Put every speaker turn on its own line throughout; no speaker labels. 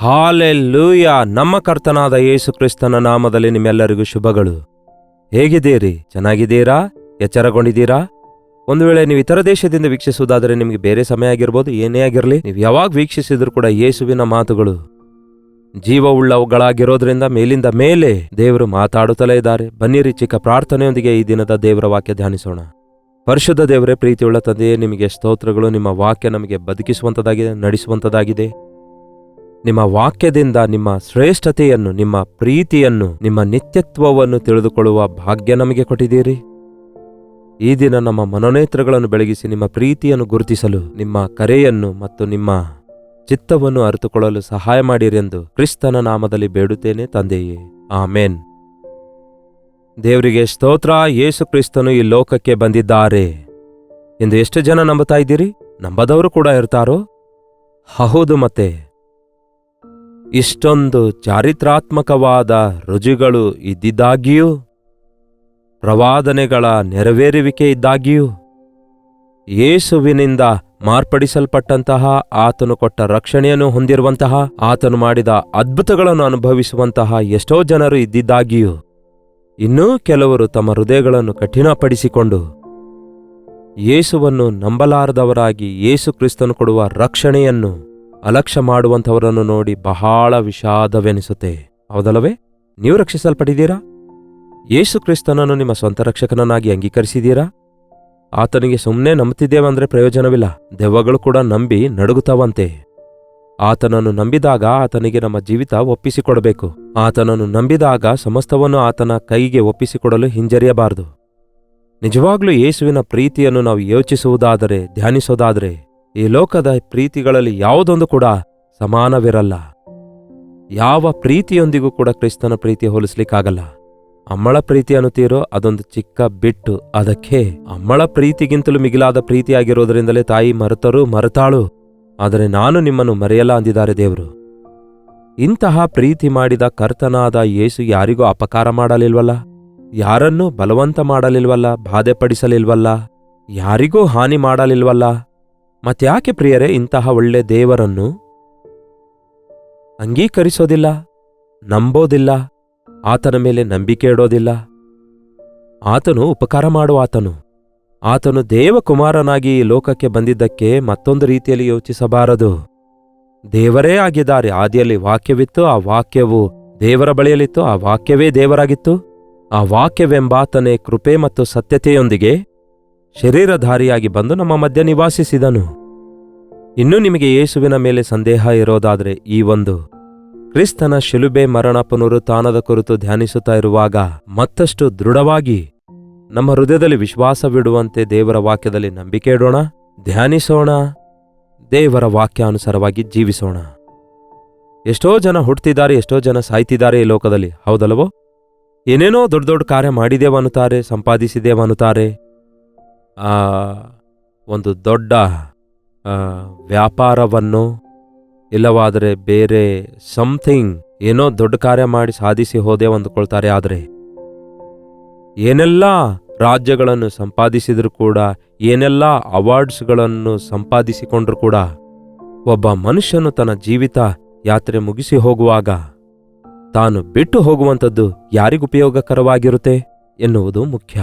Hallelujah. ನಮ್ಮ ಕರ್ತನಾದ ಯೇಸು ಕ್ರಿಸ್ತನ ನಾಮದಲ್ಲಿ ನಿಮ್ಮೆಲ್ಲರಿಗೂ ಶುಭಗಳು. ಹೇಗಿದ್ದೀರಿ? ಚೆನ್ನಾಗಿದ್ದೀರಾ? ಎಚ್ಚರಗೊಂಡಿದ್ದೀರಾ? ಒಂದು ವೇಳೆ ನೀವು ಇತರ ದೇಶದಿಂದ ವೀಕ್ಷಿಸುವುದಾದರೆ ನಿಮಗೆ ಬೇರೆ ಸಮಯ ಆಗಿರ್ಬೋದು, ಏನೇ ಆಗಿರಲಿ, ನೀವು ಯಾವಾಗ ವೀಕ್ಷಿಸಿದ್ರೂ ಕೂಡ ಯೇಸುವಿನ ಮಾತುಗಳು ಜೀವವುಳ್ಳವುಗಳಾಗಿರೋದ್ರಿಂದ ಮೇಲಿಂದ ಮೇಲೆ ದೇವರು ಮಾತಾಡುತ್ತಲೇ ಇದ್ದಾರೆ. ಬನ್ನಿರಿ, ಚಿಕ್ಕ ಪ್ರಾರ್ಥನೆಯೊಂದಿಗೆ ಈ ದಿನದ ದೇವರ ವಾಕ್ಯ ಧ್ಯಾನಿಸೋಣ. ಪರಿಶುದ್ಧ ದೇವರೇ, ಪ್ರೀತಿಯುಳ್ಳ ತಂದೆಯೇ, ನಿಮಗೆ ಸ್ತೋತ್ರಗಳು. ನಿಮ್ಮ ವಾಕ್ಯ ನಮಗೆ ಬದುಕಿಸುವಂಥದ್ದಾಗಿದೆ, ನಡೆಸುವಂಥದ್ದಾಗಿದೆ. ನಿಮ್ಮ ವಾಕ್ಯದಿಂದ ನಿಮ್ಮ ಶ್ರೇಷ್ಠತೆಯನ್ನು, ನಿಮ್ಮ ಪ್ರೀತಿಯನ್ನು, ನಿಮ್ಮ ನಿತ್ಯತ್ವವನ್ನು ತಿಳಿದುಕೊಳ್ಳುವ ಭಾಗ್ಯ ನಮಗೆ ಕೊಟ್ಟಿದ್ದೀರಿ. ಈ ದಿನ ನಮ್ಮ ಮನೋನೇತ್ರಗಳನ್ನು ಬೆಳಗಿಸಿ ನಿಮ್ಮ ಪ್ರೀತಿಯನ್ನು ಗುರುತಿಸಲು, ನಿಮ್ಮ ಕರೆಯನ್ನು ಮತ್ತು ನಿಮ್ಮ ಚಿತ್ತವನ್ನು ಅರಿತುಕೊಳ್ಳಲು ಸಹಾಯ ಮಾಡಿರೆಂದು ಕ್ರಿಸ್ತನ ನಾಮದಲ್ಲಿ ಬೇಡುತ್ತೇನೆ ತಂದೆಯೇ, ಆಮೇನ್. ದೇವರಿಗೆ ಸ್ತೋತ್ರ. ಯೇಸು ಕ್ರಿಸ್ತನು ಈ ಲೋಕಕ್ಕೆ ಬಂದಿದ್ದಾರೆ ಎಂದು ಎಷ್ಟು ಜನ ನಂಬುತ್ತಾ ಇದ್ದೀರಿ? ನಂಬದವರು ಕೂಡ ಇರ್ತಾರೋ? ಹೌದು. ಮತ್ತೆ ಇಷ್ಟೊಂದು ಚಾರಿತ್ರಾತ್ಮಕವಾದ ರುಜುಗಳು ಇದ್ದಿದ್ದಾಗಿಯೂ, ಪ್ರವಾದನೆಗಳ ನೆರವೇರುವಿಕೆ ಇದ್ದಾಗಿಯೂ, ಯೇಸುವಿನಿಂದ ಮಾರ್ಪಡಿಸಲ್ಪಟ್ಟಂತಹ, ಆತನು ಕೊಟ್ಟ ರಕ್ಷಣೆಯನ್ನು ಹೊಂದಿರುವಂತಹ, ಆತನು ಮಾಡಿದ ಅದ್ಭುತಗಳನ್ನು ಅನುಭವಿಸುವಂತಹ ಎಷ್ಟೋ ಜನರು ಇದ್ದಿದ್ದಾಗಿಯೂ, ಇನ್ನೂ ಕೆಲವರು ತಮ್ಮ ಹೃದಯಗಳನ್ನು ಕಠಿಣಪಡಿಸಿಕೊಂಡು ಯೇಸುವನ್ನು ನಂಬಲಾರದವರಾಗಿ ಯೇಸು ಕ್ರಿಸ್ತನು ಕೊಡುವ ರಕ್ಷಣೆಯನ್ನು ಅಲಕ್ಷ್ಯ ಮಾಡುವಂಥವರನ್ನು ನೋಡಿ ಬಹಳ ವಿಷಾದವೆನಿಸುತ್ತೆ. ಹೌದಲ್ಲವೇ? ನೀವು ರಕ್ಷಿಸಲ್ಪಟ್ಟಿದ್ದೀರಾ? ಯೇಸು ಕ್ರಿಸ್ತನನ್ನು ನಿಮ್ಮ ಸ್ವಂತ ರಕ್ಷಕನನ್ನಾಗಿ ಅಂಗೀಕರಿಸಿದ್ದೀರಾ? ಆತನಿಗೆ ಸುಮ್ಮನೆ ನಂಬುತ್ತಿದ್ದೇವಂದ್ರೆ ಪ್ರಯೋಜನವಿಲ್ಲ. ದೆವ್ವಗಳು ಕೂಡ ನಂಬಿ ನಡುಗುತ್ತವಂತೆ. ಆತನನ್ನು ನಂಬಿದಾಗ ಆತನಿಗೆ ನಮ್ಮ ಜೀವಿತ ಒಪ್ಪಿಸಿಕೊಡಬೇಕು. ಆತನನ್ನು ನಂಬಿದಾಗ ಸಮಸ್ತವನ್ನು ಆತನ ಕೈಗೆ ಒಪ್ಪಿಸಿಕೊಡಲು ಹಿಂಜರಿಯಬಾರದು. ನಿಜವಾಗ್ಲೂ ಯೇಸುವಿನ ಪ್ರೀತಿಯನ್ನು ನಾವು ಯೋಚಿಸುವುದಾದರೆ, ಧ್ಯಾನಿಸೋದಾದರೆ, ಈ ಲೋಕದ ಪ್ರೀತಿಗಳಲ್ಲಿ ಯಾವುದೊಂದು ಕೂಡ ಸಮಾನವಿರಲ್ಲ. ಯಾವ ಪ್ರೀತಿಯೊಂದಿಗೂ ಕೂಡ ಕ್ರಿಸ್ತನ ಪ್ರೀತಿ ಹೋಲಿಸ್ಲಿಕ್ಕಾಗಲ್ಲ. ಅಮ್ಮಳ ಪ್ರೀತಿ ಅನ್ನುತ್ತೀರೋ, ಅದೊಂದು ಚಿಕ್ಕ ಬಿಟ್ಟು. ಅದಕ್ಕೆ ಅಮ್ಮಳ ಪ್ರೀತಿಗಿಂತಲೂ ಮಿಗಿಲಾದ ಪ್ರೀತಿಯಾಗಿರೋದ್ರಿಂದಲೇ ತಾಯಿ ಮರೆತರೂ ಮರೆತಾಳು, ಆದರೆ ನಾನು ನಿಮ್ಮನ್ನು ಮರೆಯಲ್ಲ ಅಂದಿದ್ದಾರೆ ದೇವರು. ಇಂತಹ ಪ್ರೀತಿ ಮಾಡಿದ ಕರ್ತನಾದ ಯೇಸು ಯಾರಿಗೂ ಅಪಕಾರ ಮಾಡಲಿಲ್ವಲ್ಲ, ಯಾರನ್ನೂ ಬಲವಂತ ಮಾಡಲಿಲ್ವಲ್ಲ, ಬಾಧೆಪಡಿಸಲಿಲ್ವಲ್ಲ, ಯಾರಿಗೂ ಹಾನಿ ಮಾಡಲಿಲ್ವಲ್ಲ. ಮತ್ಯಾಕೆ ಪ್ರಿಯರೇ ಇಂತಹ ಒಳ್ಳೆ ದೇವರನ್ನು ಅಂಗೀಕರಿಸೋದಿಲ್ಲ, ನಂಬೋದಿಲ್ಲ, ಆತನ ಮೇಲೆ ನಂಬಿಕೆ ಇಡೋದಿಲ್ಲ? ಆತನು ಉಪಕಾರ ಮಾಡುವ ಆತನು ದೇವಕುಮಾರನಾಗಿ ಈ ಲೋಕಕ್ಕೆ ಬಂದಿದ್ದಕ್ಕೆ ಮತ್ತೊಂದು ರೀತಿಯಲ್ಲಿ ಯೋಚಿಸಬಾರದು. ದೇವರೇ ಆಗಿದ್ದಾರೆ. ಆದಿಯಲ್ಲಿ ವಾಕ್ಯವಿತ್ತು, ಆ ವಾಕ್ಯವು ದೇವರ ಬಳಿಯಲ್ಲಿತ್ತು, ಆ ವಾಕ್ಯವೇ ದೇವರಾಗಿತ್ತು. ಆ ವಾಕ್ಯವೆಂಬಾತನೇ ಕೃಪೆ ಮತ್ತು ಸತ್ಯತೆಯೊಂದಿಗೆ ಶರೀರಧಾರಿಯಾಗಿ ಬಂದು ನಮ್ಮ ಮಧ್ಯ ನಿವಾಸಿಸಿದನು. ಇನ್ನೂ ನಿಮಗೆ ಯೇಸುವಿನ ಮೇಲೆ ಸಂದೇಹ ಇರೋದಾದರೆ, ಈ ಒಂದು ಕ್ರಿಸ್ತನ ಶಿಲುಬೆ ಮರಣ ಪುನರುತ್ಥಾನದ ಕುರಿತು ಧ್ಯಾನಿಸುತ್ತಾ ಇರುವಾಗ ಮತ್ತಷ್ಟು ದೃಢವಾಗಿ ನಮ್ಮ ಹೃದಯದಲ್ಲಿ ವಿಶ್ವಾಸವಿಡುವಂತೆ ದೇವರ ವಾಕ್ಯದಲ್ಲಿ ನಂಬಿಕೆ ಇಡೋಣ, ಧ್ಯಾನಿಸೋಣ, ದೇವರ ವಾಕ್ಯಾನುಸಾರವಾಗಿ ಜೀವಿಸೋಣ. ಎಷ್ಟೋ ಜನ ಹುಟ್ಟುತ್ತಿದ್ದಾರೆ, ಎಷ್ಟೋ ಜನ ಸಾಯ್ತಿದ್ದಾರೆ ಈ ಲೋಕದಲ್ಲಿ. ಹೌದಲ್ಲವೋ? ಏನೇನೋ ದೊಡ್ಡ ದೊಡ್ಡ ಕಾರ್ಯ ಮಾಡಿದೇವನ್ನುತ್ತಾರೆ, ಸಂಪಾದಿಸಿದೇವನ್ನುತ್ತಾರೆ. ಒಂದು ದೊಡ್ಡ ವ್ಯಾಪಾರವನ್ನು, ಇಲ್ಲವಾದರೆ ಬೇರೆ ಸಮಥಿಂಗ್ ಏನೋ ದೊಡ್ಡ ಕಾರ್ಯ ಮಾಡಿ ಸಾಧಿಸಿ ಹೋದೆ ಅಂದುಕೊಳ್ತಾರೆ. ಆದರೆ ಏನೆಲ್ಲ ರಾಜ್ಯಗಳನ್ನು ಸಂಪಾದಿಸಿದರೂ ಕೂಡ, ಏನೆಲ್ಲ ಅವಾರ್ಡ್ಸ್ಗಳನ್ನು ಸಂಪಾದಿಸಿಕೊಂಡ್ರೂ ಕೂಡ, ಒಬ್ಬ ಮನುಷ್ಯನು ತನ್ನ ಜೀವಿತ ಯಾತ್ರೆ ಮುಗಿಸಿ ಹೋಗುವಾಗ ತಾನು ಬಿಟ್ಟು ಹೋಗುವಂಥದ್ದು ಯಾರಿಗುಪಯೋಗಕರವಾಗಿರುತ್ತೆ ಎನ್ನುವುದು ಮುಖ್ಯ.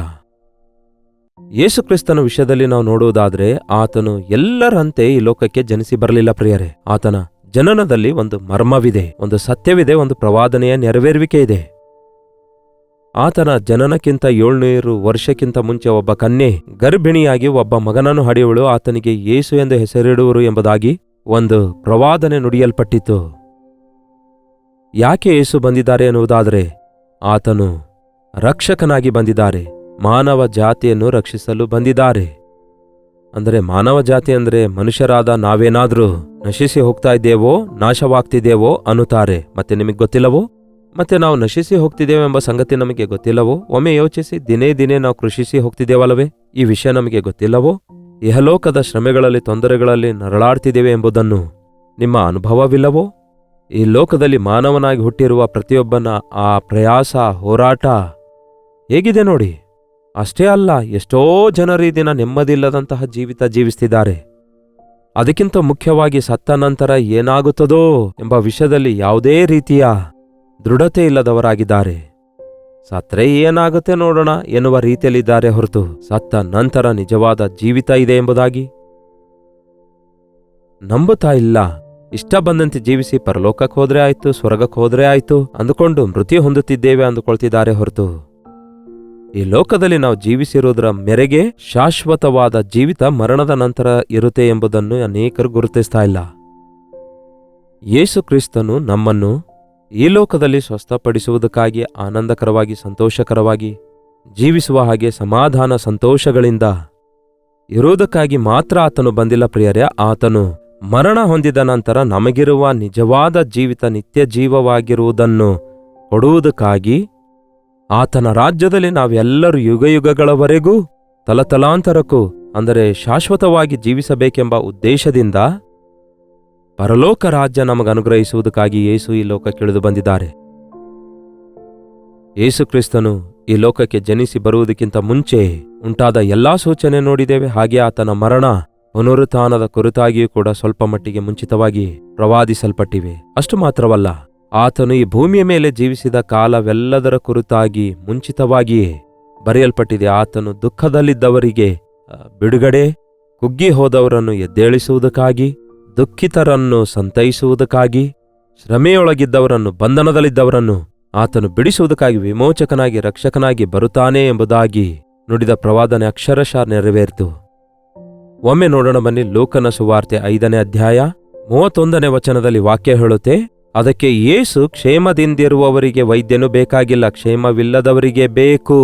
ಯೇಸುಕ್ರಿಸ್ತನ ವಿಷಯದಲ್ಲಿ ನಾವು ನೋಡುವುದಾದರೆ, ಆತನು ಎಲ್ಲರಂತೆ ಈ ಲೋಕಕ್ಕೆ ಜನಿಸಿ ಬರಲಿಲ್ಲ ಪ್ರಿಯರೇ. ಆತನ ಜನನದಲ್ಲಿ ಒಂದು ಮರ್ಮವಿದೆ, ಒಂದು ಸತ್ಯವಿದೆ, ಒಂದು ಪ್ರವಾದನೆಯ ನೆರವೇರುವಿಕೆ ಇದೆ. ಆತನ ಜನನಕ್ಕಿಂತ 700 ವರ್ಷಕ್ಕಿಂತ ಮುಂಚೆ ಒಬ್ಬ ಕನ್ಯೆ ಗರ್ಭಿಣಿಯಾಗಿ ಒಬ್ಬ ಮಗನನ್ನು ಹಡೆಯುವಳು, ಆತನಿಗೆ ಯೇಸು ಎಂದು ಹೆಸರಿಡುವರು ಎಂಬುದಾಗಿ ಒಂದು ಪ್ರವಾದನೆ ನುಡಿಯಲ್ಪಟ್ಟಿತು. ಯಾಕೆ ಯೇಸು ಬಂದಿದ್ದಾರೆ ಎನ್ನುವುದಾದರೆ, ಆತನು ರಕ್ಷಕನಾಗಿ ಬಂದಿದ್ದಾರೆ, ಮಾನವ ಜಾತಿಯನ್ನು ರಕ್ಷಿಸಲು ಬಂದಿದ್ದಾರೆ. ಅಂದರೆ ಮಾನವ ಜಾತಿ ಅಂದರೆ ಮನುಷ್ಯರಾದ ನಾವೇನಾದ್ರೂ ನಶಿಸಿ ಹೋಗ್ತಾ ಇದ್ದೇವೋ, ನಾಶವಾಗ್ತಿದ್ದೇವೋ ಅನ್ನುತ್ತಾರೆ. ಮತ್ತೆ ನಿಮಗೆ ಗೊತ್ತಿಲ್ಲವೋ? ಮತ್ತೆ ನಾವು ನಶಿಸಿ ಹೋಗ್ತಿದ್ದೇವೆಂಬ ಸಂಗತಿ ನಮಗೆ ಗೊತ್ತಿಲ್ಲವೋ? ಒಮ್ಮೆ ಯೋಚಿಸಿ, ದಿನೇ ದಿನೇ ನಾವು ಕೃಷಿಸಿ ಹೋಗ್ತಿದ್ದೇವಲ್ಲವೇ? ಈ ವಿಷಯ ನಮಗೆ ಗೊತ್ತಿಲ್ಲವೋ? ಇಹಲೋಕದ ಶ್ರಮೆಗಳಲ್ಲಿ, ತೊಂದರೆಗಳಲ್ಲಿ ನರಳಾಡ್ತಿದ್ದೇವೆ ಎಂಬುದನ್ನು ನಿಮ್ಮ ಅನುಭವವಿಲ್ಲವೋ? ಈ ಲೋಕದಲ್ಲಿ ಮಾನವನಾಗಿ ಹುಟ್ಟಿರುವ ಪ್ರತಿಯೊಬ್ಬನ ಆ ಪ್ರಯಾಸ, ಹೋರಾಟ ಹೇಗಿದೆ ನೋಡಿ. ಅಷ್ಟೇ ಅಲ್ಲ, ಎಷ್ಟೋ ಜನರು ಈ ದಿನ ನೆಮ್ಮದಿಲ್ಲದಂತಹ ಜೀವಿತ ಜೀವಿಸ್ತಿದ್ದಾರೆ. ಅದಕ್ಕಿಂತ ಮುಖ್ಯವಾಗಿ ಸತ್ತ ನಂತರ ಏನಾಗುತ್ತದೋ ಎಂಬ ವಿಷಯದಲ್ಲಿ ಯಾವುದೇ ರೀತಿಯ ದೃಢತೆ ಇಲ್ಲದವರಾಗಿದ್ದಾರೆ. ಸತ್ರೆ ಏನಾಗುತ್ತೆ ನೋಡೋಣ ಎನ್ನುವ ರೀತಿಯಲ್ಲಿದ್ದಾರೆ ಹೊರತು ಸತ್ತ ನಂತರ ನಿಜವಾದ ಜೀವಿತ ಇದೆ ಎಂಬುದಾಗಿ ನಂಬುತ್ತಾ ಇಲ್ಲ. ಇಷ್ಟ ಬಂದಂತೆ ಜೀವಿಸಿ ಪರಲೋಕಕ್ಕೆ ಹೋದ್ರೆ ಆಯ್ತು, ಸ್ವರ್ಗಕ್ಕೆ ಹೋದ್ರೆ ಆಯ್ತು ಅಂದುಕೊಂಡು ಮೃತ್ಯು ಹೊಂದುತ್ತಿದ್ದೇವೆ ಅಂದುಕೊಳ್ತಿದ್ದಾರೆ ಹೊರತು ಈ ಲೋಕದಲ್ಲಿ ನಾವು ಜೀವಿಸಿರುವುದರ ಮೇರೆಗೆ ಶಾಶ್ವತವಾದ ಜೀವಿತ ಮರಣದ ನಂತರ ಇರುತ್ತೆ ಎಂಬುದನ್ನು ಅನೇಕರು ಗುರುತಿಸ್ತಾ ಇಲ್ಲ. ಯೇಸು ಕ್ರಿಸ್ತನು ನಮ್ಮನ್ನು ಈ ಲೋಕದಲ್ಲಿ ಸ್ವಸ್ಥಪಡಿಸುವುದಕ್ಕಾಗಿ ಆನಂದಕರವಾಗಿ ಸಂತೋಷಕರವಾಗಿ ಜೀವಿಸುವ ಹಾಗೆ ಸಮಾಧಾನ ಸಂತೋಷಗಳಿಂದ ಇರುವುದಕ್ಕಾಗಿ ಮಾತ್ರ ಆತನು ಬಂದಿಲ್ಲ ಪ್ರಿಯರೇ. ಆತನು ಮರಣ ಹೊಂದಿದ ನಂತರ ನಮಗಿರುವ ನಿಜವಾದ ಜೀವಿತ ನಿತ್ಯ ಜೀವವಾಗಿರುವುದನ್ನು ಕೊಡುವುದಕ್ಕಾಗಿ ಆತನ ರಾಜ್ಯದಲ್ಲಿ ನಾವೆಲ್ಲರೂ ಯುಗಯುಗಗಳವರೆಗೂ ತಲತಲಾಂತರಕ್ಕೂ ಅಂದರೆ ಶಾಶ್ವತವಾಗಿ ಜೀವಿಸಬೇಕೆಂಬ ಉದ್ದೇಶದಿಂದ ಪರಲೋಕ ರಾಜ್ಯ ನಮಗನುಗ್ರಹಿಸುವುದಕ್ಕಾಗಿ ಯೇಸು ಈ ಲೋಕಕ್ಕಿಳಿದು ಬಂದಿದ್ದಾರೆ. ಯೇಸು ಕ್ರಿಸ್ತನು ಈ ಲೋಕಕ್ಕೆ ಜನಿಸಿ ಬರುವುದಕ್ಕಿಂತ ಮುಂಚೆ ಉಂಟಾದ ಎಲ್ಲಾ ಸೂಚನೆ ನೋಡಿದ್ದೇವೆ. ಹಾಗೆ ಆತನ ಮರಣ ಪುನರುತ್ಥಾನದ ಕುರಿತಾಗಿಯೂ ಕೂಡ ಸ್ವಲ್ಪ ಮಟ್ಟಿಗೆ ಮುಂಚಿತವಾಗಿ ಪ್ರವಾದಿಸಲ್ಪಟ್ಟಿವೆ. ಅಷ್ಟು ಮಾತ್ರವಲ್ಲ, ಆತನು ಈ ಭೂಮಿಯ ಮೇಲೆ ಜೀವಿಸಿದ ಕಾಲವೆಲ್ಲದರ ಕುರಿತಾಗಿ ಮುಂಚಿತವಾಗಿಯೇ ಬರೆಯಲ್ಪಟ್ಟಿದೆ. ಆತನು ದುಃಖದಲ್ಲಿದ್ದವರಿಗೆ ಬಿಡುಗಡೆ, ಕುಗ್ಗಿ ಹೋದವರನ್ನು ಎದ್ದೇಳಿಸುವುದಕ್ಕಾಗಿ, ದುಃಖಿತರನ್ನು ಸಂತೈಸುವುದಕ್ಕಾಗಿ, ಶ್ರಮೆಯೊಳಗಿದ್ದವರನ್ನು ಬಂಧನದಲ್ಲಿದ್ದವರನ್ನು ಆತನು ಬಿಡಿಸುವುದಕ್ಕಾಗಿ ವಿಮೋಚಕನಾಗಿ ರಕ್ಷಕನಾಗಿ ಬರುತ್ತಾನೆ ಎಂಬುದಾಗಿ ನುಡಿದ ಪ್ರವಾದನೆ ಅಕ್ಷರಶಃ ನೆರವೇರಿತು. ಒಮ್ಮೆ ನೋಡೋಣ ಬನ್ನಿ. ಲೂಕನ ಸುವಾರ್ತೆ 5ನೇ ಅಧ್ಯಾಯ 31ನೇ ವಚನದಲ್ಲಿ ವಾಕ್ಯ ಹೇಳುತ್ತೆ, ಅದಕ್ಕೆ ಯೇಸು, ಕ್ಷೇಮದಿಂದಿರುವವರಿಗೆ ವೈದ್ಯನು ಬೇಕಾಗಿಲ್ಲ, ಕ್ಷೇಮವಿಲ್ಲದವರಿಗೆ ಬೇಕು.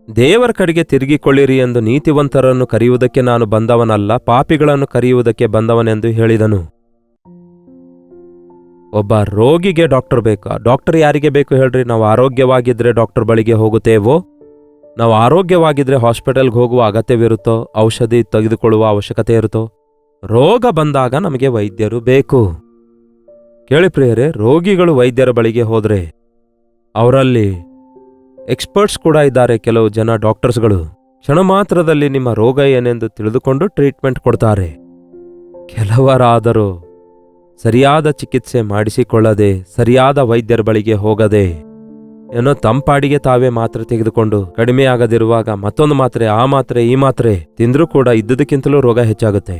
ದೇವರ ಕಡೆಗೆ ತಿರುಗಿಕೊಳ್ಳಿರಿ ಎಂದು ನೀತಿವಂತರನ್ನು ಕರೆಯುವುದಕ್ಕೆ ನಾನು ಬಂದವನಲ್ಲ, ಪಾಪಿಗಳನ್ನು ಕರೆಯುವುದಕ್ಕೆ ಬಂದವನೆಂದು ಹೇಳಿದನು. ಒಬ್ಬ ರೋಗಿಗೆ ಡಾಕ್ಟರ್ ಬೇಕಾ? ಡಾಕ್ಟರ್ ಯಾರಿಗೆ ಬೇಕು ಹೇಳ್ರಿ? ನಾವು ಆರೋಗ್ಯವಾಗಿದ್ರೆ ಡಾಕ್ಟರ್ ಬಳಿಗೆ ಹೋಗುತ್ತೇವೋ? ನಾವು ಆರೋಗ್ಯವಾಗಿದ್ರೆ ಹಾಸ್ಪಿಟಲ್ಗೆ ಹೋಗುವ ಅಗತ್ಯವಿರುತ್ತೋ? ಔಷಧಿ ತೆಗೆದುಕೊಳ್ಳುವ ಅವಶ್ಯಕತೆ ಇರುತ್ತೋ? ರೋಗ ಬಂದಾಗ ನಮಗೆ ವೈದ್ಯರು ಬೇಕು. ಕೇಳಿ ಪ್ರಿಯರೇ, ರೋಗಿಗಳು ವೈದ್ಯರ ಬಳಿಗೆ ಹೋದ್ರೆ ಅವರಲ್ಲಿ ಎಕ್ಸ್ಪರ್ಟ್ಸ್ ಕೂಡ ಇದ್ದಾರೆ. ಕೆಲವು ಜನ ಡಾಕ್ಟರ್ಸ್ಗಳು ಕ್ಷಣ ಮಾತ್ರದಲ್ಲಿ ನಿಮ್ಮ ರೋಗ ಏನೆಂದು ತಿಳಿದುಕೊಂಡು ಟ್ರೀಟ್ಮೆಂಟ್ ಕೊಡ್ತಾರೆ. ಕೆಲವರಾದರೂ ಸರಿಯಾದ ಚಿಕಿತ್ಸೆ ಮಾಡಿಸಿಕೊಳ್ಳದೆ, ಸರಿಯಾದ ವೈದ್ಯರ ಬಳಿಗೆ ಹೋಗದೆ, ಏನೋ ತಂಪಾಡಿಗೆ ತಾವೇ ಮಾತ್ರೆ ತೆಗೆದುಕೊಂಡು ಕಡಿಮೆ ಆಗದಿರುವಾಗ ಮತ್ತೊಂದು ಮಾತ್ರೆ, ಆ ಮಾತ್ರೆ, ಈ ಮಾತ್ರೆ ತಿಂದ್ರೂ ಕೂಡ ಇದ್ದುದಕ್ಕಿಂತಲೂ ರೋಗ ಹೆಚ್ಚಾಗುತ್ತೆ.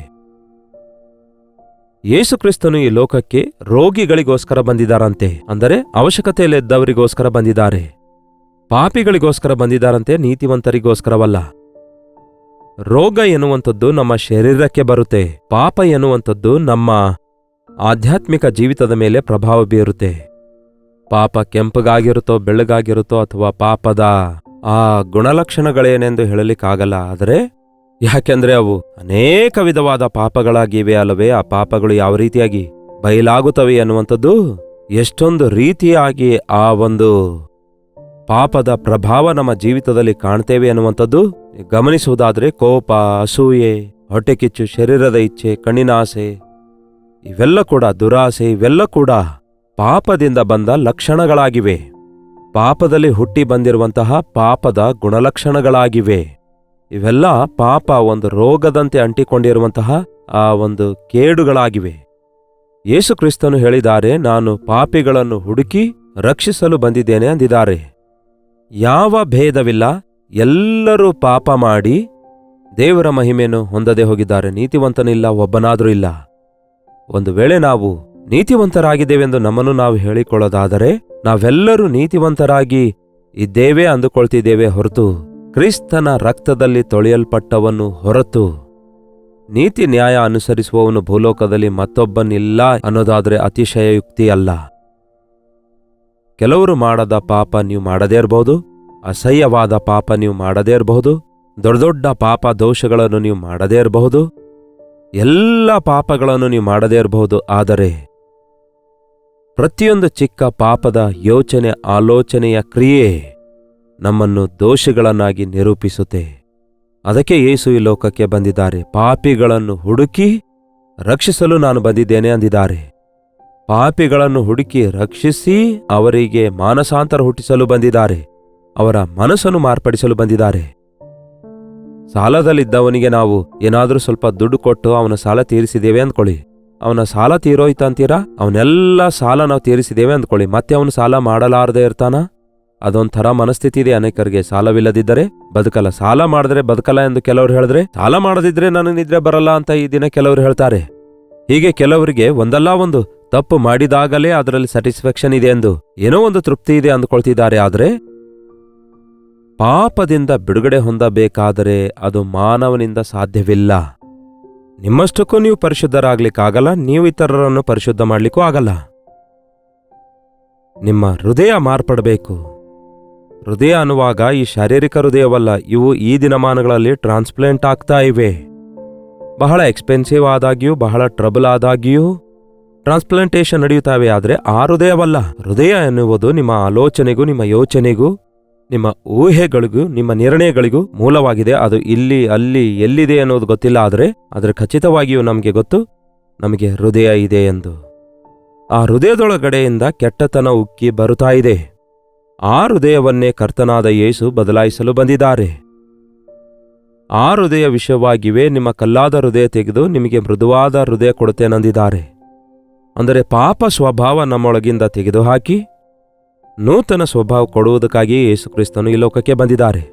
ಯೇಸು ಕ್ರಿಸ್ತನು ಈ ಲೋಕಕ್ಕೆ ರೋಗಿಗಳಿಗೋಸ್ಕರ ಬಂದಿದ್ದಾರಂತೆ, ಅಂದರೆ ಅವಶ್ಯಕತೆಯಲ್ಲಿದ್ದವರಿಗೋಸ್ಕರ ಬಂದಿದ್ದಾರೆ. ಪಾಪಿಗಳಿಗೋಸ್ಕರ ಬಂದಿದ್ದಾರಂತೆ, ನೀತಿವಂತರಿಗೋಸ್ಕರವಲ್ಲ. ರೋಗ ಎನ್ನುವಂಥದ್ದು ನಮ್ಮ ಶರೀರಕ್ಕೆ ಬರುತ್ತೆ. ಪಾಪ ಎನ್ನುವಂಥದ್ದು ನಮ್ಮ ಆಧ್ಯಾತ್ಮಿಕ ಜೀವಿತದ ಮೇಲೆ ಪ್ರಭಾವ ಬೀರುತ್ತೆ. ಪಾಪ ಕೆಂಪಗಾಗಿರುತ್ತೋ ಬೆಳ್ಳಗಾಗಿರುತ್ತೋ ಅಥವಾ ಪಾಪದ ಆ ಗುಣಲಕ್ಷಣಗಳೇನೆಂದು ಹೇಳಲಿಕ್ಕಾಗಲ್ಲ. ಆದರೆ ಯಾಕೆಂದ್ರೆ ಅವು ಅನೇಕ ವಿಧವಾದ ಪಾಪಗಳಾಗಿವೆ ಅಲ್ಲವೇ? ಆ ಪಾಪಗಳು ಯಾವ ರೀತಿಯಾಗಿ ಬಯಲಾಗುತ್ತವೆ ಅನ್ನುವಂಥದ್ದು, ಎಷ್ಟೊಂದು ರೀತಿಯಾಗಿ ಆ ಒಂದು ಪಾಪದ ಪ್ರಭಾವ ನಮ್ಮ ಜೀವಿತದಲ್ಲಿ ಕಾಣ್ತೇವೆ ಅನ್ನುವಂಥದ್ದು ಗಮನಿಸುವುದಾದ್ರೆ, ಕೋಪ, ಅಸೂಯೆ, ಹೊಟ್ಟೆಕಿಚ್ಚು, ಶರೀರದ ಇಚ್ಛೆ, ಕಣ್ಣಿನ ಆಸೆ, ಇವೆಲ್ಲ ಕೂಡ ದುರಾಸೆ, ಇವೆಲ್ಲ ಕೂಡ ಪಾಪದಿಂದ ಬಂದ ಲಕ್ಷಣಗಳಾಗಿವೆ. ಪಾಪದಲ್ಲಿ ಹುಟ್ಟಿ ಬಂದಿರುವಂತಹ ಪಾಪದ ಗುಣಲಕ್ಷಣಗಳಾಗಿವೆ. ಇವೆಲ್ಲ ಪಾಪ ಒಂದು ರೋಗದಂತೆ ಅಂಟಿಕೊಂಡಿರುವಂತಹ ಆ ಒಂದು ಕೇಡುಗಳಾಗಿವೆ. ಯೇಸು ಕ್ರಿಸ್ತನು ಹೇಳಿದ್ದಾರೆ, ನಾನು ಪಾಪಿಗಳನ್ನು ಹುಡುಕಿ ರಕ್ಷಿಸಲು ಬಂದಿದ್ದೇನೆ ಅಂದಿದ್ದಾರೆ. ಯಾವ ಭೇದವಿಲ್ಲ, ಎಲ್ಲರೂ ಪಾಪ ಮಾಡಿ ದೇವರ ಮಹಿಮೆಯನ್ನು ಹೊಂದದೆ ಹೋಗಿದ್ದಾರೆ. ನೀತಿವಂತನಿಲ್ಲ, ಒಬ್ಬನಾದರೂ ಇಲ್ಲ. ಒಂದು ವೇಳೆ ನಾವು ನೀತಿವಂತರಾಗಿದ್ದೇವೆಂದು ನಮ್ಮನ್ನು ನಾವು ಹೇಳಿಕೊಳ್ಳೋದಾದರೆ ನಾವೆಲ್ಲರೂ ನೀತಿವಂತರಾಗಿ ಇದ್ದೇವೆ ಅಂದುಕೊಳ್ತಿದ್ದೇವೆ ಹೊರತು ಕ್ರಿಸ್ತನ ರಕ್ತದಲ್ಲಿ ತೊಳೆಯಲ್ಪಟ್ಟವನು ಹೊರತು ನೀತಿ ನ್ಯಾಯ ಅನುಸರಿಸುವವನು ಭೂಲೋಕದಲ್ಲಿ ಮತ್ತೊಬ್ಬನಿಲ್ಲ ಅನ್ನೋದಾದರೆ ಅತಿಶಯೋಕ್ತಿ ಅಲ್ಲ. ಕೆಲವರು ಮಾಡದ ಪಾಪ ನೀವು ಮಾಡದೇ ಇರಬಹುದು, ಅಸಹ್ಯವಾದ ಪಾಪ ನೀವು ಮಾಡದೇ ಇರಬಹುದು, ದೊಡ್ಡ ದೊಡ್ಡ ಪಾಪ ದೋಷಗಳನ್ನು ನೀವು ಮಾಡದೇ ಇರಬಹುದು, ಎಲ್ಲ ಪಾಪಗಳನ್ನು ನೀವು ಮಾಡದೇ ಇರಬಹುದು. ಆದರೆ ಪ್ರತಿಯೊಂದು ಚಿಕ್ಕ ಪಾಪದ ಯೋಚನೆ, ಆಲೋಚನೆಯ ಕ್ರಿಯೆ ನಮ್ಮನ್ನು ದೋಷಿಗಳನ್ನಾಗಿ ನಿರೂಪಿಸುತ್ತೆ. ಅದಕ್ಕೆ ಯೇಸು ಈ ಲೋಕಕ್ಕೆ ಬಂದಿದ್ದಾರೆ. ಪಾಪಿಗಳನ್ನು ಹುಡುಕಿ ರಕ್ಷಿಸಲು ನಾನು ಬಂದಿದ್ದೇನೆ ಅಂದಿದ್ದಾರೆ. ಪಾಪಿಗಳನ್ನು ಹುಡುಕಿ ರಕ್ಷಿಸಿ ಅವರಿಗೆ ಮಾನಸಾಂತರ ಹುಟ್ಟಿಸಲು ಬಂದಿದ್ದಾರೆ. ಅವರ ಮನಸ್ಸನ್ನು ಮಾರ್ಪಡಿಸಲು ಬಂದಿದ್ದಾರೆ. ಸಾಲದಲ್ಲಿದ್ದವನಿಗೆ ನಾವು ಏನಾದರೂ ಸ್ವಲ್ಪ ದುಡ್ಡು ಕೊಟ್ಟು ಅವನ ಸಾಲ ತೀರಿಸಿದ್ದೇವೆ ಅಂದ್ಕೊಳ್ಳಿ. ಅವನ ಸಾಲ ತೀರೋಯ್ತು ಅಂತೀರಾ? ಅವನೆಲ್ಲ ಸಾಲ ನಾವು ತೀರಿಸಿದ್ದೇವೆ ಅಂದ್ಕೊಳ್ಳಿ. ಮತ್ತೆ ಅವನು ಸಾಲ ಮಾಡಲಾರದೆ ಇರ್ತಾನ? ಅದೊಂಥರ ಮನಸ್ಥಿತಿ ಇದೆ ಅನೇಕರಿಗೆ. ಸಾಲವಿಲ್ಲದಿದ್ದರೆ ಬದುಕಲ್ಲ, ಸಾಲ ಮಾಡಿದ್ರೆ ಬದುಕಲ್ಲ ಎಂದು ಕೆಲವರು ಹೇಳಿದ್ರೆ, ಸಾಲ ಮಾಡದಿದ್ರೆ ನನಗೆ ನಿದ್ರೆ ಬರಲ್ಲ ಅಂತ ಈ ದಿನ ಕೆಲವರು ಹೇಳ್ತಾರೆ. ಹೀಗೆ ಕೆಲವರಿಗೆ ಒಂದಲ್ಲ ಒಂದು ತಪ್ಪು ಮಾಡಿದಾಗಲೇ ಅದರಲ್ಲಿ ಸ್ಯಾಟಿಸ್ಫ್ಯಾಕ್ಷನ್ ಇದೆ ಎಂದು, ಏನೋ ಒಂದು ತೃಪ್ತಿ ಇದೆ ಅಂದುಕೊಳ್ತಿದ್ದಾರೆ. ಆದರೆ ಪಾಪದಿಂದ ಬಿಡುಗಡೆ ಹೊಂದಬೇಕಾದರೆ ಅದು ಮಾನವನಿಂದ ಸಾಧ್ಯವಿಲ್ಲ. ನಿಮ್ಮಷ್ಟಕ್ಕೂ ನೀವು ಪರಿಶುದ್ಧರಾಗ್ಲಿಕ್ಕಾಗಲ್ಲ, ನೀವು ಇತರರನ್ನು ಪರಿಶುದ್ಧ ಮಾಡ್ಲಿಕ್ಕೂ ಆಗಲ್ಲ. ನಿಮ್ಮ ಹೃದಯ ಮಾರ್ಪಡಬೇಕು. ಹೃದಯ ಅನ್ನುವಾಗ ಈ ಶಾರೀರಿಕ ಹೃದಯವಲ್ಲ, ಇವು ಈ ದಿನಮಾನಗಳಲ್ಲಿ ಟ್ರಾನ್ಸ್ಪ್ಲಾಂಟ್ ಆಗ್ತಾ ಇವೆ. ಬಹಳ ಎಕ್ಸ್ಪೆನ್ಸಿವ್ ಆದಾಗ್ಯೂ, ಬಹಳ ಟ್ರಬಲ್ ಆದಾಗ್ಯೂ ಟ್ರಾನ್ಸ್ಪ್ಲಾಂಟೇಷನ್ ನಡೆಯುತ್ತವೆ. ಆದರೆ ಆ ಹೃದಯವಲ್ಲ. ಹೃದಯ ಎನ್ನುವುದು ನಿಮ್ಮ ಆಲೋಚನೆಗೂ, ನಿಮ್ಮ ಯೋಚನೆಗೂ, ನಿಮ್ಮ ಊಹೆಗಳಿಗೂ, ನಿಮ್ಮ ನಿರ್ಣಯಗಳಿಗೂ ಮೂಲವಾಗಿದೆ. ಅದು ಇಲ್ಲಿ ಅಲ್ಲಿ ಎಲ್ಲಿದೆ ಅನ್ನೋದು ಗೊತ್ತಿಲ್ಲ, ಆದರೆ ಖಚಿತವಾಗಿಯೂ ನಮಗೆ ಗೊತ್ತು, ನಮಗೆ ಹೃದಯ ಇದೆ ಎಂದು. ಆ ಹೃದಯದೊಳಗಡೆಯಿಂದ ಕೆಟ್ಟತನ ಉಕ್ಕಿ ಬರುತ್ತಾ ಇದೆ. ಆ ಹೃದಯವನ್ನೇ ಕರ್ತನಾದ ಯೇಸು ಬದಲಾಯಿಸಲು ಬಂದಿದ್ದಾರೆ. ಆ ಹೃದಯ ವಿಷಯವಾಗಿಯೇ ನಿಮ್ಮ ಕಲ್ಲಾದ ಹೃದಯ ತೆಗೆದು ನಿಮಗೆ ಮೃದುವಾದ ಹೃದಯ ಕೊಡುತ್ತೇನೆಂದಿದ್ದಾರೆ. ಅಂದರೆ ಪಾಪ ಸ್ವಭಾವ ನಮ್ಮೊಳಗಿಂದ ತೆಗೆದುಹಾಕಿ ನೂತನ ಸ್ವಭಾವ ಕೊಡುವುದಕ್ಕಾಗಿ ಯೇಸು ಕ್ರಿಸ್ತನು ಈ ಲೋಕಕ್ಕೆ ಬಂದಿದ್ದಾರೆ.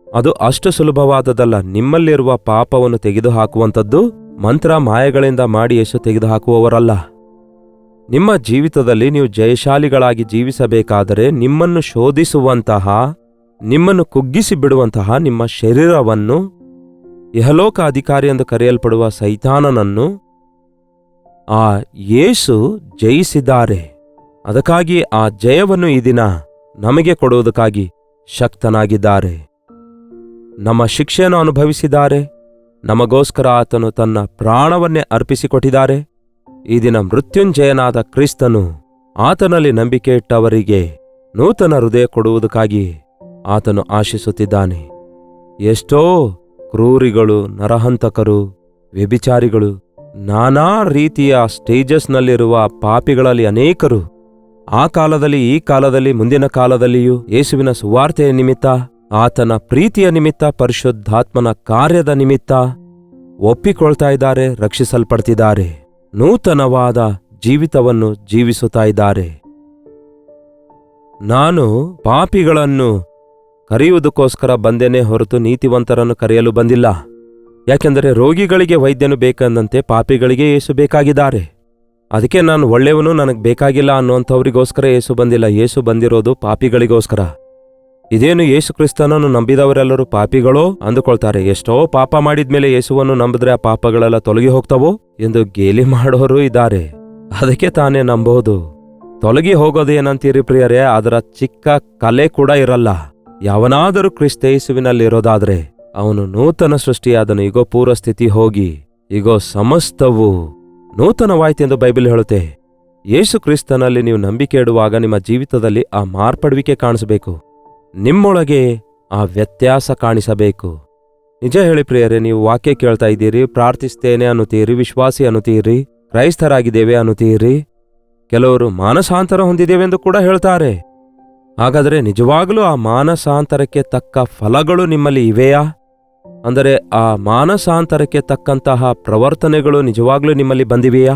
ಅದು ಅಷ್ಟು ಸುಲಭವಾದದಲ್ಲ. ನಿಮ್ಮಲ್ಲಿರುವ ಪಾಪವನ್ನು ತೆಗೆದುಹಾಕುವಂಥದ್ದು ಮಂತ್ರ ಮಾಯಗಳಿಂದ ಮಾಡಿ ಯೇಸು ತೆಗೆದುಹಾಕುವವರಲ್ಲ. ನಿಮ್ಮ ಜೀವಿತದಲ್ಲಿ ನೀವು ಜಯಶಾಲಿಗಳಾಗಿ ಜೀವಿಸಬೇಕಾದರೆ ನಿಮ್ಮನ್ನು ಶೋಧಿಸುವಂತಹ, ನಿಮ್ಮನ್ನು ಕುಗ್ಗಿಸಿ ಬಿಡುವಂತಹ ನಿಮ್ಮ ಶರೀರವನ್ನು, ಇಹಲೋಕ ಅಧಿಕಾರಿ ಎಂದು ಕರೆಯಲ್ಪಡುವ ಸೈತಾನನನ್ನು ಆ ಯೇಸು ಜಯಿಸಿದ್ದಾರೆ. ಅದಕ್ಕಾಗಿ ಆ ಜಯವನ್ನು ಈ ದಿನ ನಮಗೆ ಕೊಡುವುದಕ್ಕಾಗಿ ಶಕ್ತನಾಗಿದ್ದಾರೆ. ನಮ್ಮ ಶಿಕ್ಷೆಯನ್ನು ಅನುಭವಿಸಿದ್ದಾರೆ. ನಮಗೋಸ್ಕರ ಆತನು ತನ್ನ ಪ್ರಾಣವನ್ನೇ ಅರ್ಪಿಸಿಕೊಟ್ಟಿದ್ದಾರೆ. ಈ ದಿನ ಮೃತ್ಯುಂಜಯನಾದ ಕ್ರಿಸ್ತನು ಆತನಲ್ಲಿ ನಂಬಿಕೆ ಇಟ್ಟವರಿಗೆ ನೂತನ ಹೃದಯ ಕೊಡುವುದಕ್ಕಾಗಿ ಆತನು ಆಶಿಸುತ್ತಿದ್ದಾನೆ. ಎಷ್ಟೋ ಕ್ರೂರಿಗಳು, ನರಹಂತಕರು, ವ್ಯಭಿಚಾರಿಗಳು, ನಾನಾ ರೀತಿಯ ಸ್ಟೇಜಸ್ನಲ್ಲಿರುವ ಪಾಪಿಗಳಲ್ಲಿ ಅನೇಕರು ಆ ಕಾಲದಲ್ಲಿ, ಈ ಕಾಲದಲ್ಲಿ, ಮುಂದಿನ ಕಾಲದಲ್ಲಿಯೂ ಯೇಸುವಿನ ಸುವಾರ್ತೆಯ ನಿಮಿತ್ತ, ಆತನ ಪ್ರೀತಿಯ ನಿಮಿತ್ತ, ಪರಿಶುದ್ಧಾತ್ಮನ ಕಾರ್ಯದ ನಿಮಿತ್ತ ಒಪ್ಪಿಕೊಳ್ತಾ ಇದ್ದಾರೆ, ರಕ್ಷಿಸಲ್ಪಡ್ತಿದ್ದಾರೆ, ನೂತನವಾದ ಜೀವಿತವನ್ನು ಜೀವಿಸುತ್ತಾ ಇದ್ದಾರೆ. ನಾನು ಪಾಪಿಗಳನ್ನು ಕರೆಯುವುದಕ್ಕೋಸ್ಕರ ಬಂದೇನೆ ಹೊರತು ನೀತಿವಂತರನ್ನು ಕರೆಯಲು ಬಂದಿಲ್ಲ. ಯಾಕೆಂದರೆ ರೋಗಿಗಳಿಗೆ ವೈದ್ಯನು ಬೇಕೆಂದಂತೆ ಪಾಪಿಗಳಿಗೆ ಯೇಸು ಬೇಕಾಗಿದ್ದಾರೆ. ಅದಕ್ಕೆ ನಾನು ಒಳ್ಳೆಯವನು, ನನಗೆ ಬೇಕಾಗಿಲ್ಲ ಅನ್ನುವಂಥವರಿಗೋಸ್ಕರ ಯೇಸು ಬಂದಿಲ್ಲ. ಯೇಸು ಬಂದಿರೋದು ಪಾಪಿಗಳಿಗೋಸ್ಕರ. ಇದೇನು ಯೇಸು ಕ್ರಿಸ್ತನನ್ನು ನಂಬಿದವರೆಲ್ಲರೂ ಪಾಪಿಗಳೋ ಅಂದುಕೊಳ್ತಾರೆ. ಎಷ್ಟೋ ಪಾಪ ಮಾಡಿದ್ಮೇಲೆ ಯೇಸುವನ್ನು ನಂಬಿದ್ರೆ ಆ ಪಾಪಗಳೆಲ್ಲ ತೊಲಗಿ ಹೋಗ್ತವೋ ಎಂದು ಗೇಲಿ ಮಾಡೋರು ಇದ್ದಾರೆ. ಅದಕ್ಕೆ ತಾನೇ ನಂಬೋದು. ತೊಲಗಿ ಹೋಗೋದೇನಂತೀರಿ ಪ್ರಿಯರೇ? ಅದರ ಚಿಕ್ಕ ಕಲೆ ಕೂಡ ಇರಲ್ಲ. ಯಾವನಾದರೂ ಕ್ರಿಸ್ತ ಯೇಸುವಿನಲ್ಲಿರೋದಾದ್ರೆ ಅವನು ನೂತನ ಸೃಷ್ಟಿಯಾದನು. ಈಗೋ ಪೂರ್ವ ಸ್ಥಿತಿ ಹೋಗಿ ಈಗೋ ಸಮಸ್ತವು ನೂತನವಾಯ್ತೆಂದು ಬೈಬಲ್ ಹೇಳುತ್ತೆ. ಯೇಸು ಕ್ರಿಸ್ತನಲ್ಲಿ ನೀವು ನಂಬಿಕೆ ಇಡುವಾಗ ನಿಮ್ಮ ಜೀವಿತದಲ್ಲಿ ಆ ಮಾರ್ಪಡುವಿಕೆ ಕಾಣಿಸಬೇಕು. ನಿಮ್ಮೊಳಗೆ ಆ ವ್ಯತ್ಯಾಸ ಕಾಣಿಸಬೇಕು. ನಿಜ ಹೇಳಿ ಪ್ರಿಯರೇ, ನೀವು ವಾಕ್ಯ ಕೇಳ್ತಾ ಇದ್ದೀರಿ, ಪ್ರಾರ್ಥಿಸ್ತೇನೆ ಅನ್ನುತ್ತೀರಿ, ವಿಶ್ವಾಸಿ ಅನ್ನುತ್ತೀರಿ, ಕ್ರೈಸ್ತರಾಗಿದ್ದೇವೆ ಅನ್ನುತ್ತೀರಿ, ಕೆಲವರು ಮಾನಸಾಂತರ ಹೊಂದಿದ್ದೇವೆಂದು ಕೂಡ ಹೇಳ್ತಾರೆ. ಹಾಗಾದರೆ ನಿಜವಾಗಲೂ ಆ ಮಾನಸಾಂತರಕ್ಕೆ ತಕ್ಕ ಫಲಗಳು ನಿಮ್ಮಲ್ಲಿ ಇವೆಯಾ? ಅಂದರೆ ಆ ಮಾನಸಾಂತರಕ್ಕೆ ತಕ್ಕಂತಹ ಪ್ರವರ್ತನೆಗಳು ನಿಜವಾಗ್ಲೂ ನಿಮ್ಮಲ್ಲಿ ಬಂದಿವೆಯಾ?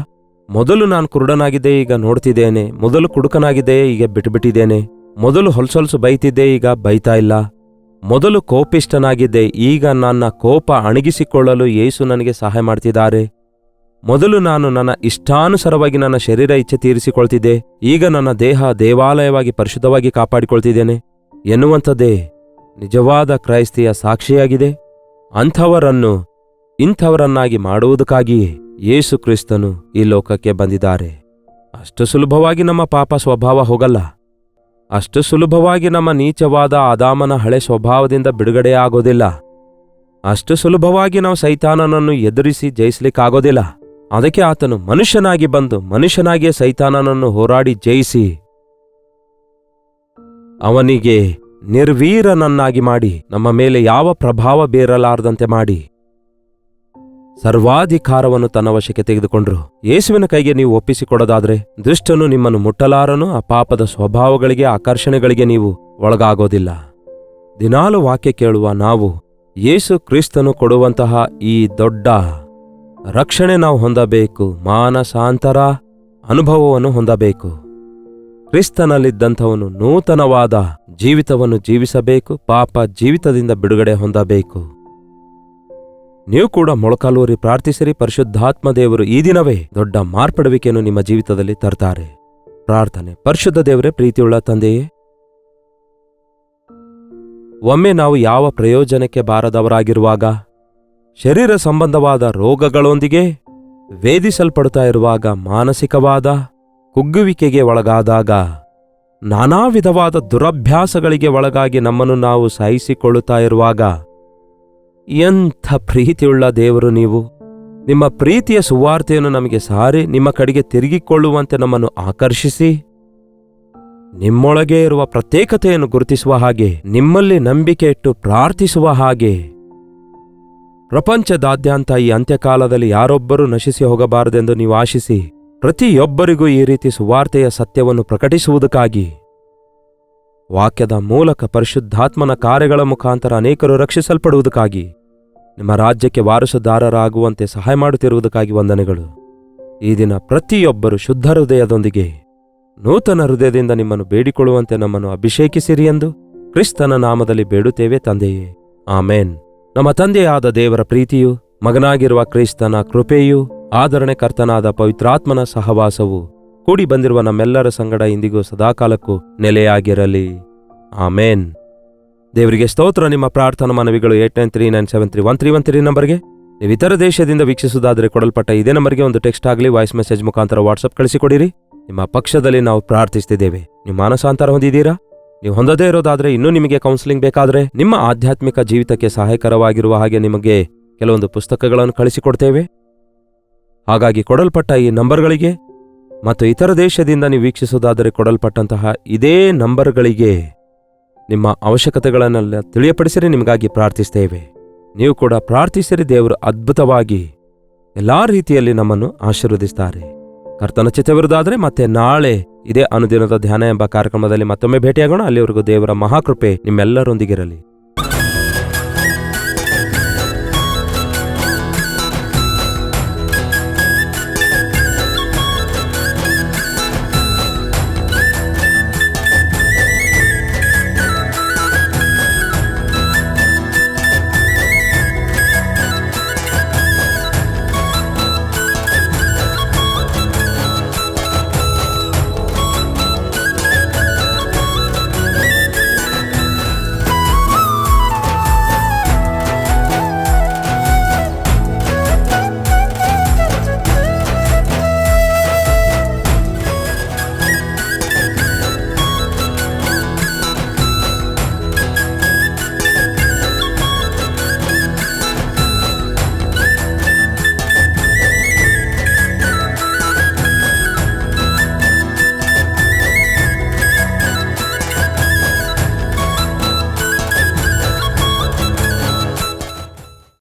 ಮೊದಲು ನಾನು ಕುರುಡನಾಗಿದ್ದೆ, ಈಗ ನೋಡ್ತಿದ್ದೇನೆ. ಮೊದಲು ಕುಡುಕನಾಗಿದ್ದೆ, ಈಗ ಬಿಟ್ಟುಬಿಟ್ಟಿದ್ದೇನೆ. ಮೊದಲು ಹೊಲ್ಸೊಲ್ಸು ಬೈತಿದ್ದೆ, ಈಗ ಬೈತಾ ಇಲ್ಲ. ಮೊದಲು ಕೋಪಿಷ್ಟನಾಗಿದ್ದೆ, ಈಗ ನನ್ನ ಕೋಪ ಅಣಗಿಸಿಕೊಳ್ಳಲು ಯೇಸು ನನಗೆ ಸಹಾಯ ಮಾಡ್ತಿದ್ದಾರೆ. ಮೊದಲು ನಾನು ನನ್ನ ಇಷ್ಟಾನುಸಾರವಾಗಿ ನನ್ನ ಶರೀರ ಇಚ್ಛೆ ತೀರಿಸಿಕೊಳ್ತಿದ್ದೆ, ಈಗ ನನ್ನ ದೇಹ ದೇವಾಲಯವಾಗಿ ಪರಿಶುದ್ಧವಾಗಿ ಕಾಪಾಡಿಕೊಳ್ತಿದ್ದೇನೆ ಎನ್ನುವಂಥದ್ದೇ ನಿಜವಾದ ಕ್ರೈಸ್ತಿಯ ಸಾಕ್ಷಿಯಾಗಿದೆ. ಅಂಥವರನ್ನು ಇಂಥವರನ್ನಾಗಿ ಮಾಡುವುದಕ್ಕಾಗಿಯೇ ಯೇಸು ಕ್ರಿಸ್ತನು ಈ ಲೋಕಕ್ಕೆ ಬಂದಿದ್ದಾರೆ. ಅಷ್ಟು ಸುಲಭವಾಗಿ ನಮ್ಮ ಪಾಪ ಸ್ವಭಾವ ಹೋಗಲ್ಲ. ಅಷ್ಟು ಸುಲಭವಾಗಿ ನಮ್ಮ ನೀಚವಾದ ಆದಾಮನ ಹಳೆ ಸ್ವಭಾವದಿಂದ ಬಿಡುಗಡೆಯಾಗೋದಿಲ್ಲ. ಅಷ್ಟು ಸುಲಭವಾಗಿ ನಾವು ಸೈತಾನನನ್ನು ಎದುರಿಸಿ ಜಯಿಸಲಿಕ್ಕಾಗೋದಿಲ್ಲ. ಅದಕ್ಕೆ ಆತನು ಮನುಷ್ಯನಾಗಿ ಬಂದು ಮನುಷ್ಯನಾಗಿಯೇ ಸೈತಾನನನ್ನು ಹೋರಾಡಿ ಜಯಿಸಿ ಅವನಿಗೆ ನಿರ್ವೀರನನ್ನಾಗಿ ಮಾಡಿ, ನಮ್ಮ ಮೇಲೆ ಯಾವ ಪ್ರಭಾವ ಬೀರಲಾರದಂತೆ ಮಾಡಿ ಸರ್ವಾಧಿಕಾರವನ್ನು ತನ್ನ ವಶಕ್ಕೆ ತೆಗೆದುಕೊಂಡ್ರು. ಯೇಸುವಿನ ಕೈಗೆ ನೀವು ಒಪ್ಪಿಸಿಕೊಡೋದಾದ್ರೆ ದುಷ್ಟನು ನಿಮ್ಮನ್ನು ಮುಟ್ಟಲಾರನು. ಆ ಪಾಪದ ಸ್ವಭಾವಗಳಿಗೆ, ಆಕರ್ಷಣೆಗಳಿಗೆ ನೀವು ಒಳಗಾಗೋದಿಲ್ಲ. ದಿನಾಲು ವಾಕ್ಯ ಕೇಳುವ ನಾವು ಯೇಸು ಕ್ರಿಸ್ತನು ಕೊಡುವಂತಹ ಈ ದೊಡ್ಡ ರಕ್ಷಣೆ ನಾವು ಹೊಂದಬೇಕು. ಮಾನಸಾಂತರ ಅನುಭವವನ್ನು ಹೊಂದಬೇಕು. ಕ್ರಿಸ್ತನಲ್ಲಿದ್ದಂಥವನು ನೂತನವಾದ ಜೀವಿತವನ್ನು ಜೀವಿಸಬೇಕು. ಪಾಪ ಜೀವಿತದಿಂದ ಬಿಡುಗಡೆ ಹೊಂದಬೇಕು. ನೀವು ಕೂಡ ಮೊಳಕಾಲೂರಿ ಪ್ರಾರ್ಥಿಸಿರಿ. ಪರಿಶುದ್ಧಾತ್ಮ ದೇವರು ಈ ದಿನವೇ ದೊಡ್ಡ ಮಾರ್ಪಡುವಿಕೆಯನ್ನು ನಿಮ್ಮ ಜೀವಿತದಲ್ಲಿ ತರ್ತಾರೆ. ಪ್ರಾರ್ಥನೆ. ಪರಿಶುದ್ಧ ದೇವರೇ, ಪ್ರೀತಿಯುಳ್ಳ ತಂದೆಯೇ, ಒಮ್ಮೆ ನಾವು ಯಾವ ಪ್ರಯೋಜನಕ್ಕೆ ಬಾರದವರಾಗಿರುವಾಗ, ಶರೀರ ಸಂಬಂಧವಾದ ರೋಗಗಳೊಂದಿಗೆ ವೇಧಿಸಲ್ಪಡುತ್ತಾ ಇರುವಾಗ, ಮಾನಸಿಕವಾದ ಕುಗ್ಗುವಿಕೆಗೆ ಒಳಗಾದಾಗ, ನಾನಾ ವಿಧವಾದ ದುರಭ್ಯಾಸಗಳಿಗೆ ಒಳಗಾಗಿ ನಮ್ಮನ್ನು ನಾವು ಸಹಿಸಿಕೊಳ್ಳುತ್ತಾ ಇರುವಾಗ, ಎಂಥ ಪ್ರೀತಿಯುಳ್ಳ ದೇವರು ನೀವು. ನಿಮ್ಮ ಪ್ರೀತಿಯ ಸುವಾರ್ತೆಯನ್ನು ನಮಗೆ ಸಾರಿ ನಿಮ್ಮ ಕಡೆಗೆ ತಿರುಗಿಕೊಳ್ಳುವಂತೆ ನಮ್ಮನ್ನು ಆಕರ್ಷಿಸಿ, ನಿಮ್ಮೊಳಗೆ ಇರುವ ಪ್ರತ್ಯೇಕತೆಯನ್ನು ಗುರುತಿಸುವ ಹಾಗೆ, ನಿಮ್ಮಲ್ಲಿ ನಂಬಿಕೆ ಇಟ್ಟು ಪ್ರಾರ್ಥಿಸುವ ಹಾಗೆ, ಪ್ರಪಂಚದಾದ್ಯಂತ ಈ ಅಂತ್ಯಕಾಲದಲ್ಲಿ ಯಾರೊಬ್ಬರೂ ನಶಿಸಿ ಹೋಗಬಾರದೆಂದು ನೀವು ಆಶಿಸಿ, ಪ್ರತಿಯೊಬ್ಬರಿಗೂ ಈ ರೀತಿ ಸುವಾರ್ತೆಯ ಸತ್ಯವನ್ನು ಪ್ರಕಟಿಸುವುದಕ್ಕಾಗಿ, ವಾಕ್ಯದ ಮೂಲಕ ಪರಿಶುದ್ಧಾತ್ಮನ ಕಾರ್ಯಗಳ ಮುಖಾಂತರ ಅನೇಕರು ರಕ್ಷಿಸಲ್ಪಡುವುದಕ್ಕಾಗಿ, ನಿಮ್ಮ ರಾಜ್ಯಕ್ಕೆ ವಾರಸುದಾರರಾಗುವಂತೆ ಸಹಾಯ ಮಾಡುತ್ತಿರುವುದಕ್ಕಾಗಿ ವಂದನೆಗಳು. ಈ ದಿನ ಪ್ರತಿಯೊಬ್ಬರು ಶುದ್ಧ ಹೃದಯದೊಂದಿಗೆ ನೂತನ ಹೃದಯದಿಂದ ನಿಮ್ಮನ್ನು ಬೇಡಿಕೊಳ್ಳುವಂತೆ ನಮ್ಮನ್ನು ಅಭಿಷೇಕಿಸಿರಿ ಎಂದು ಕ್ರಿಸ್ತನ ನಾಮದಲ್ಲಿ ಬೇಡುತ್ತೇವೆ ತಂದೆಯೇ, ಆಮೇನ್. ನಮ್ಮ ತಂದೆಯಾದ ದೇವರ ಪ್ರೀತಿಯು, ಮಗನಾಗಿರುವ ಕ್ರಿಸ್ತನ ಕೃಪೆಯೂ, ಆದರಣೆಕರ್ತನಾದ ಪವಿತ್ರಾತ್ಮನ ಸಹವಾಸವು ಕೂಡಿ ಬಂದಿರುವ ನಮ್ಮೆಲ್ಲರ ಸಂಗಡ ಇಂದಿಗೂ ಸದಾಕಾಲಕ್ಕೂ ನೆಲೆಯಾಗಿರಲಿ. ಆಮೇನ್. ದೇವರಿಗೆ ಸ್ತೋತ್ರ. ನಿಮ್ಮ ಪ್ರಾರ್ಥನಾ ಮನವಿಗಳು 8939731313 ನಂಬರ್ಗೆ, ನೀವು ಇತರ ದೇಶದಿಂದ ವೀಕ್ಷಿಸುವುದಾದರೆ ಕೊಡಲ್ಪಟ್ಟ ಇದೇ ನಂಬರ್ಗೆ ಒಂದು ಟೆಕ್ಸ್ಟ್ ಆಗಲಿ ವಾಯ್ಸ್ ಮೆಸೇಜ್ ಮುಖಾಂತರ ವಾಟ್ಸಪ್ ಕಳಿಸಿಕೊಡಿರಿ. ನಿಮ್ಮ ಪಕ್ಷದಲ್ಲಿ ನಾವು ಪ್ರಾರ್ಥಿಸ್ತಿದ್ದೇವೆ. ನೀವು ಮಾನಸಾಂತರ ಹೊಂದಿದ್ದೀರಾ? ನೀವು ಹೊಂದದೇ ಇರೋದಾದರೆ, ಇನ್ನೂ ನಿಮಗೆ ಕೌನ್ಸಿಲಿಂಗ್ ಬೇಕಾದರೆ, ನಿಮ್ಮ ಆಧ್ಯಾತ್ಮಿಕ ಜೀವಿತಕ್ಕೆ ಸಹಾಯಕರವಾಗಿರುವ ಹಾಗೆ ನಿಮಗೆ ಕೆಲವೊಂದು ಪುಸ್ತಕಗಳನ್ನು ಕಳಿಸಿಕೊಡ್ತೇವೆ. ಹಾಗಾಗಿ ಕೊಡಲ್ಪಟ್ಟ ಈ ನಂಬರ್ಗಳಿಗೆ ಮತ್ತು ಇತರ ದೇಶದಿಂದ ನೀವು ವೀಕ್ಷಿಸುವುದಾದರೆ ಕೊಡಲ್ಪಟ್ಟಂತಹ ಇದೇ ನಂಬರ್ಗಳಿಗೆ ನಿಮ್ಮ ಅವಶ್ಯಕತೆಗಳನ್ನೆಲ್ಲ ತಿಳಿಯಪಡಿಸಿರಿ. ನಿಮಗಾಗಿ ಪ್ರಾರ್ಥಿಸ್ತೇವೆ. ನೀವು ಕೂಡ ಪ್ರಾರ್ಥಿಸಿರಿ. ದೇವರು ಅದ್ಭುತವಾಗಿ ಎಲ್ಲಾ ರೀತಿಯಲ್ಲಿ ನಮ್ಮನ್ನು ಆಶೀರ್ವದಿಸ್ತಾರೆ. ಕರ್ತನ ಚಿತ್ತವಿರುವುದಾದರೆ ಮತ್ತೆ ನಾಳೆ ಇದೇ ಅನುದಿನದ ಧ್ಯಾನ ಎಂಬ ಕಾರ್ಯಕ್ರಮದಲ್ಲಿ ಮತ್ತೊಮ್ಮೆ ಭೇಟಿಯಾಗೋಣ. ಅಲ್ಲಿವರೆಗೂ ದೇವರ ಮಹಾಕೃಪೆ ನಿಮ್ಮೆಲ್ಲರೊಂದಿಗಿರಲಿ.